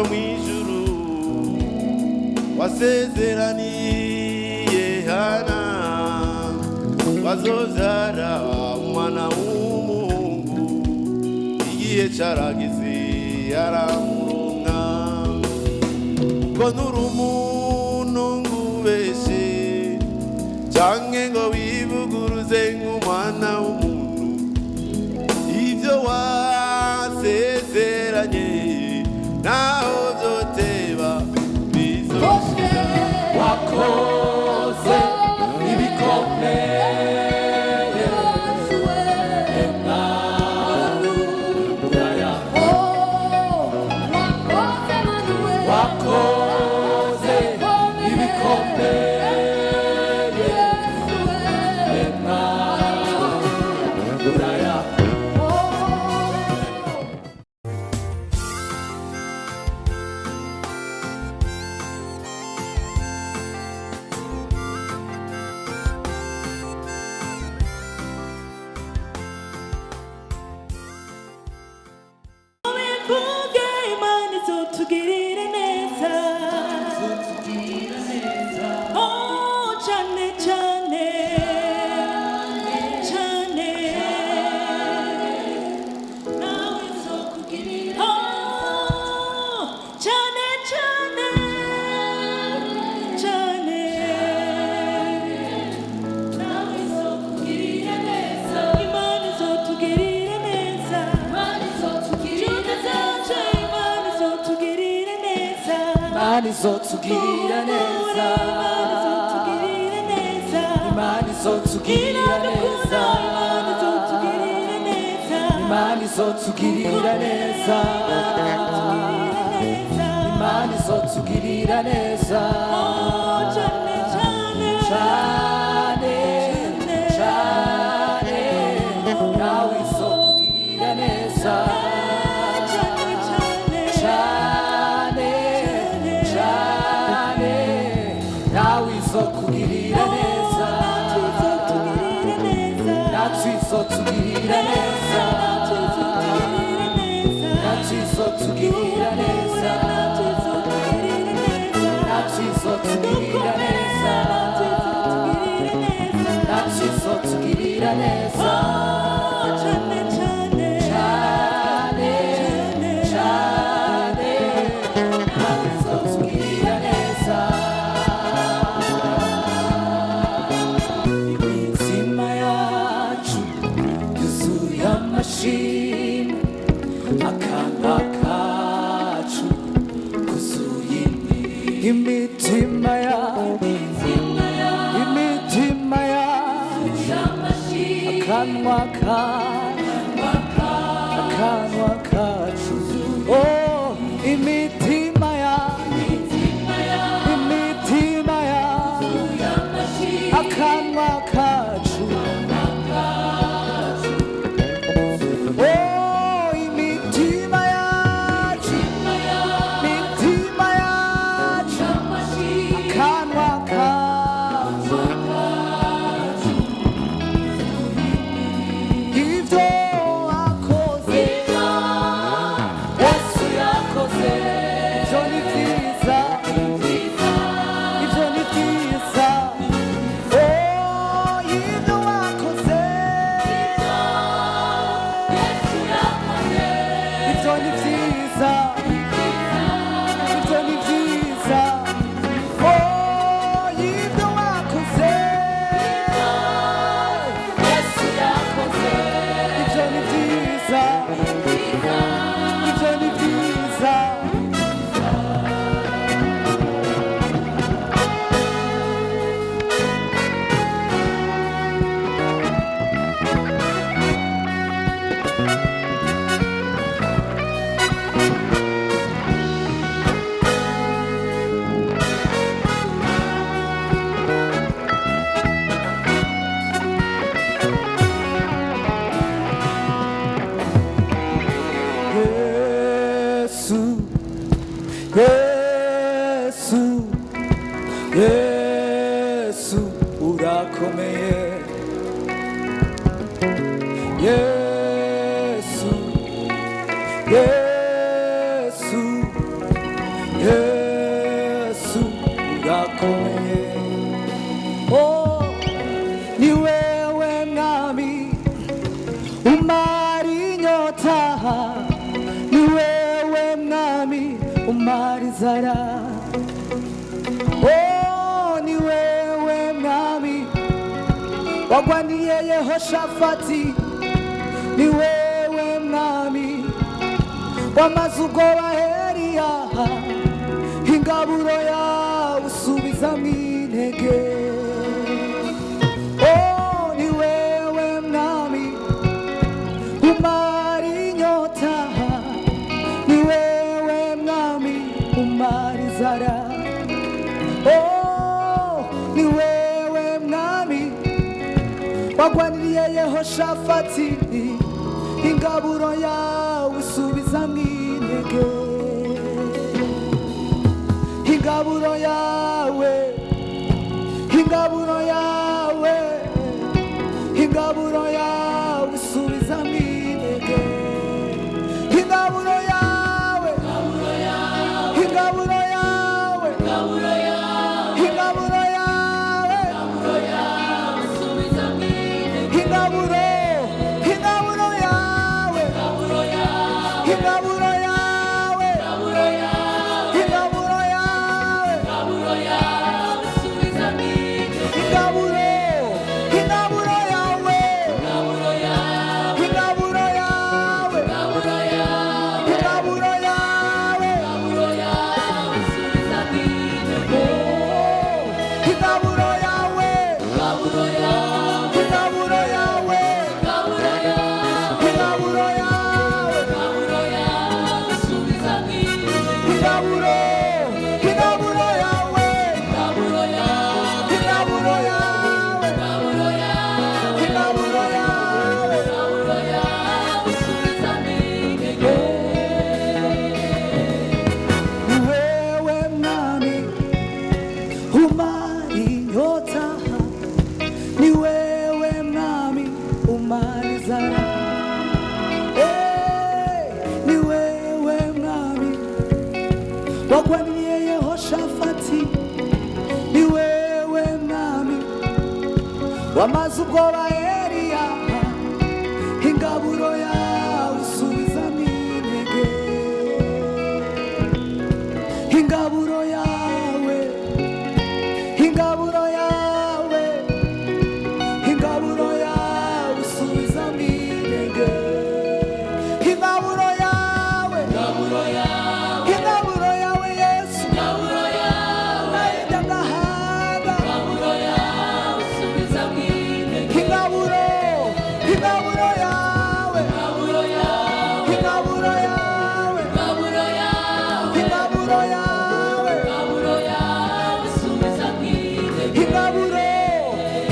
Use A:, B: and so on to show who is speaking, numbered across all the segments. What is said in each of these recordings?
A: byo mu ijuru wasezeraniye Hana bazobyara umwana w'umuhungu igihe cyarageze aramuronka ko nturi umuntu ngo ubeshe canke ngo wivuguruze nk'umwana w'umuntu ibyo wasezeranye naho byoteba bizoshika
B: wakoze ibikomeye Imana izotugirira neza, Imana izotugirira neza, Imana izotugirira neza, Imana izotugirira neza, cyane cyane nawe izotugirira neza. Izotugirira neza, natwe izotugirira neza, natwe izotugirira neza, natwe izotugirira neza, natwe izotugirira neza, cyane cyane cyane cyane natwe izotugirira neza. Akanwa kacu kuzuye imitima akanwa kacu oh imitima akanwa kacu Yesu urakomeye Yesu ni wewe mwami umara inzara. Oh, ni wewe mwami wagwaniye Yehoshafati, ni wewe mwami wamaze ubwoba Eliya, ingaburo yawe usubizamwo intege. Oh, ni wewe mwami umara inyota, ni wewe mwami umara inzara. Oh, ni wewe mwami wagwaniriye Yehoshafati, ingaburo yawe usubizamwo intege. Ingaburo yawe, ingaburo yawe, ingaburo yawe usubizamwo intege. Ingaburo yawe, ingaburo yawe, ingaburo yawe, ingaburo yawe usubizamwo intege. Ingaburo yawe, ingaburo yawe, ingaburo yawe, ingaburo yawe usubizamwo intege. Ingaburo, ingaburo yawe, ingaburo yawe, ingaburo yawe, ingaburo yawe usubizamwo intege. Ingaburo yawe, ingaburo yawe, ingaburo yawe, ingaburo yawe usubizamwo intege. Ingaburo, ingaburo yawe, ingaburo yawe, ingaburo yawe, ingaburo yawe usubizamwo intege. Ni wewe mwami umara inyota, ni wewe mwami umara inzara. Ni wewe mwami wagwaniye Yehoshafati, ni wewe mwami wamaze ubwoba Eliya, ingaburo yawe usubizamwo intege. Ingaburo yawe, ingaburo yawe, ingaburo yawe usubizamwo intege. Ingaburo yawe, ingaburo yawe, ingaburo yawe Yesu, ingaburo yawe narinda ngahanga. Ingaburo yawe usubizamwo intege. Ingaburo, ingaburo yawe, ingaburo yawe, ingaburo yawe, ingaburo yawe, ingaburo yawe, ingaburo yawe usubizamwo intege. Ingaburo,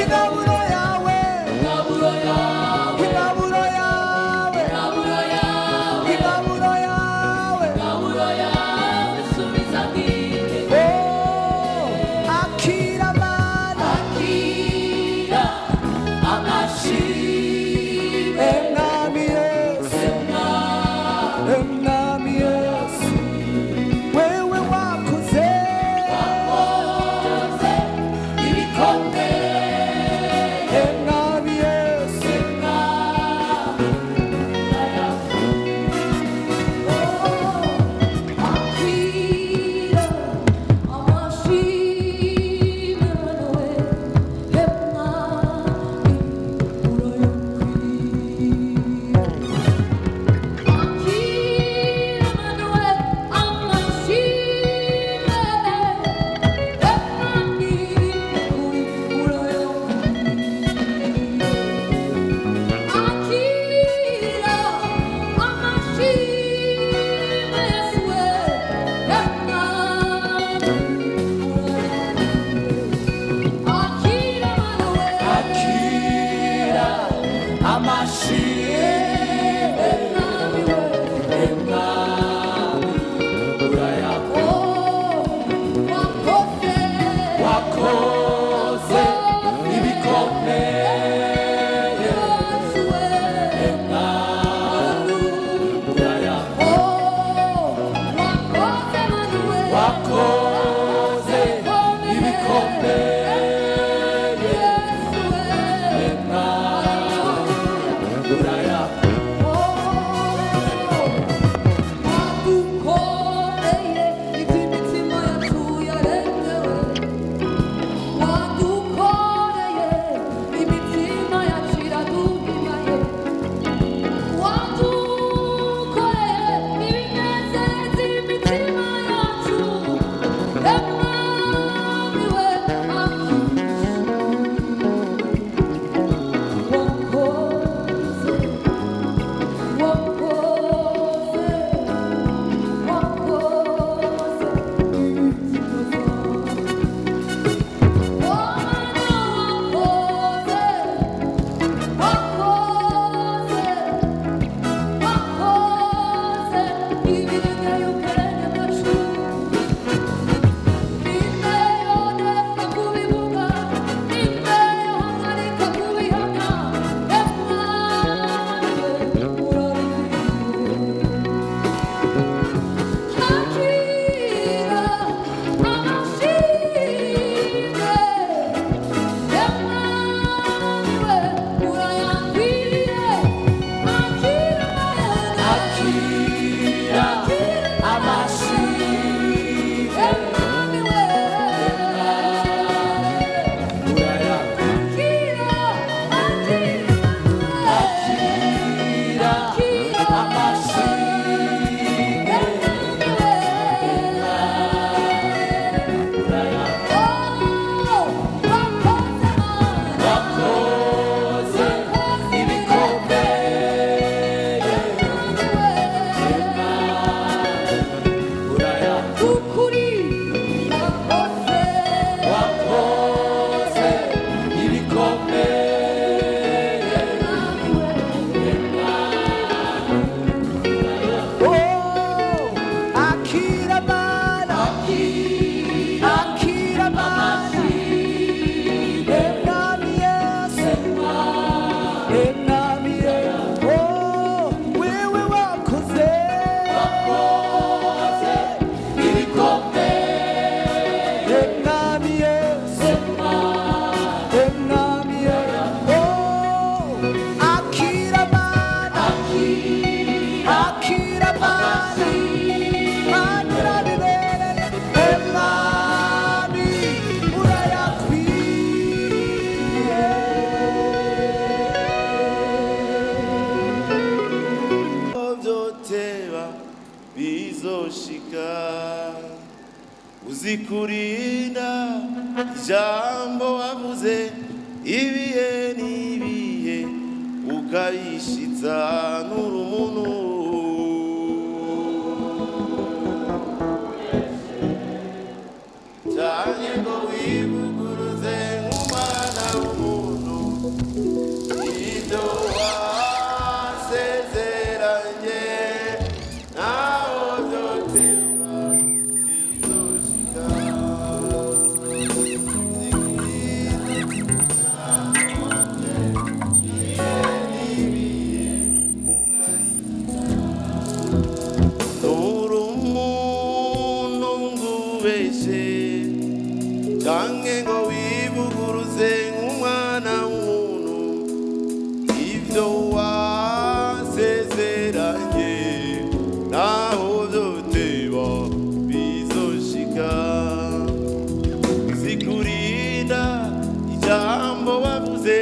B: ingaburo yawe, ingaburo yawe, ingaburo yawe, ingaburo yawe, ingaburo yawe, ingaburo yawe usubizamwo intege. Oh, akira Mana, akira amashimwe mwami Yesu, mwami Yesu, wewe wakoze ibikomeye mwami Yesu.
C: Akira amashimwe nawe hemwami urayakwiriye. Akira
A: bizoshika uzikurinda ijambo wavuze ibihe n'ibihe ukayishitsa n'urumunu cyane ngo wivuguruze nk'umwana w'umuntu ibyo wasezeranye naho byoteba bizoshika n'urumuntu ngubeshe canke ngo wivuguruze nk'umwana w'umuntu ivyo wasezeranye naho vyoteba bizoshika zikurinda ijambo wavuze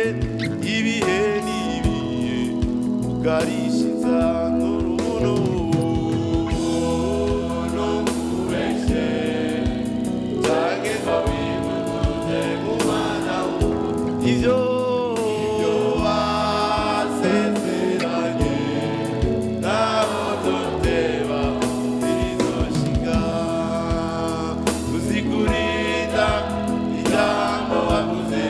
A: ibihe n'ibihe ukarishiza n'urumuntu n'ukubeshe canke ngo wivuguruze nk'umwana w'umuntu ivyo wasezeranye naho vyoteba bizoshika uzikurinda ijambo wavuze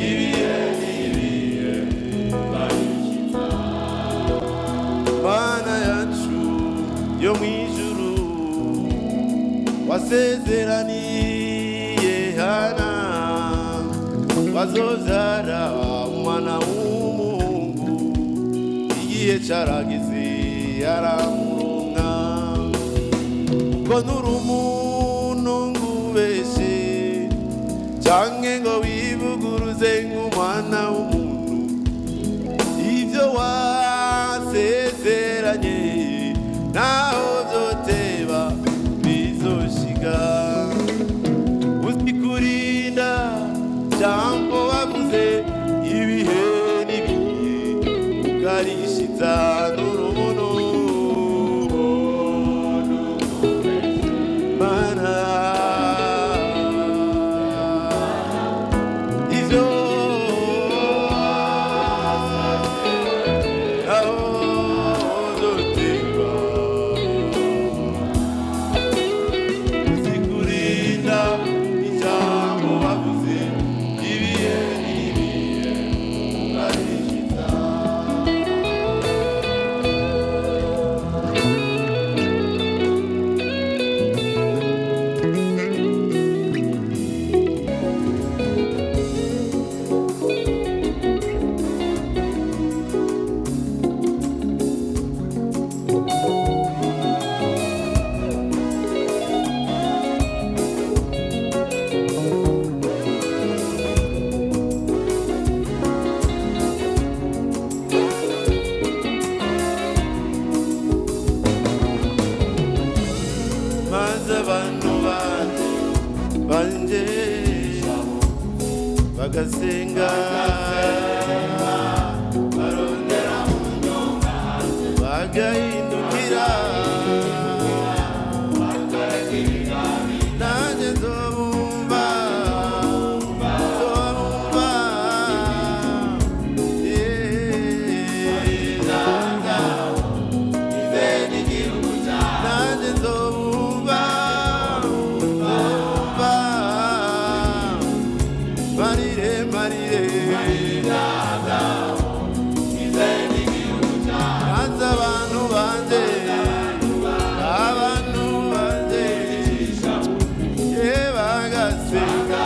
A: ibihe n'ibihe ukarishiza Mana yacu yo mw'ijuru wasezeraniye Hana bazovyara umwana w'umuhungu igihe carageze aramuronka uko n'urumuntu ngubeshe canke ngo wivuguruze nk'umwana w'umuntu ivyo wasezeranye naho vyoteba bizoshika uzikurinda jambo wavuze ibihe n'ibihe ukarishiza n'urumuntu Mana ivyo naho vyoteba uzikurinda ijambo wavuze ibihe n'ibihe ukarishiza maze abantu banje bagasenga barondera mu nyonga bagahindukira nanjye nzobumva nanjye nzobumva marire marire maze abantu banje ye bagasenga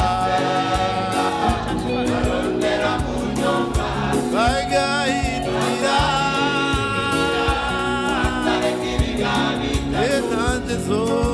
A: bagahindurira ye nanjye nzobumva